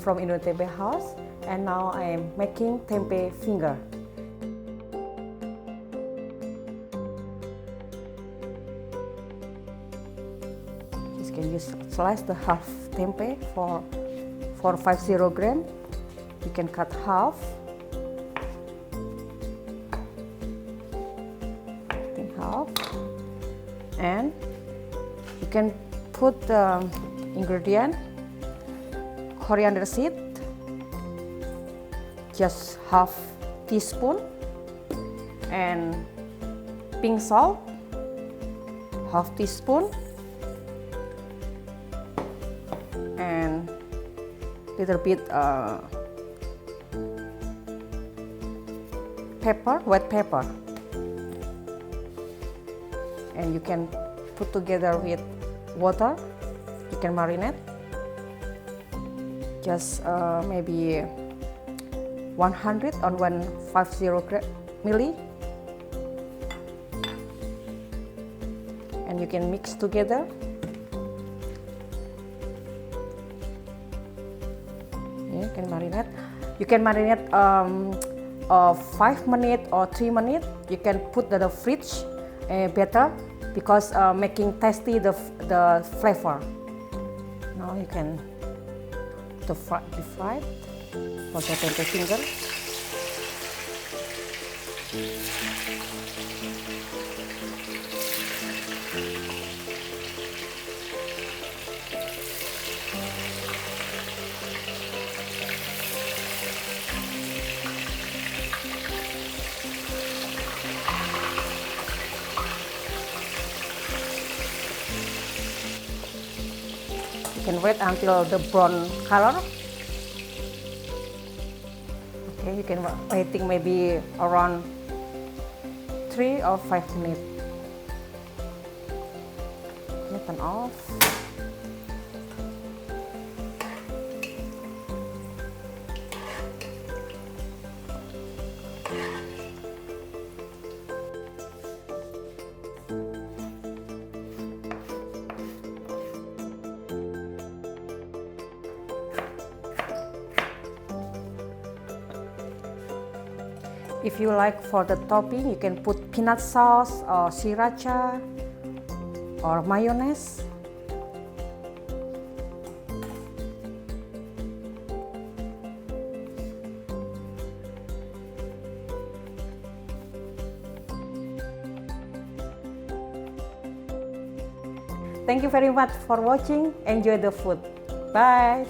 from Indo Tempeh House, and now I am making tempeh finger. Just can use slice the half tempeh for 450 gram. You can cut half. And you can put the ingredient: coriander seed, just half teaspoon, and pink salt, half teaspoon, and little bit pepper, white pepper. And you can put together with water. You can marinate just maybe 100 or 150 milli, and you can mix together. You can marinate. You can marinate 5 minutes or 3 minutes. You can put the fridge better, because making tasty the flavor. Now you can deep fry for the tempeh finger. You can wait until the brown color. Okay, you can waiting maybe around 3 or 5 minutes. Okay, turn off. If you like for the topping, you can put peanut sauce or sriracha or mayonnaise. Thank you very much for watching. Enjoy the food. Bye.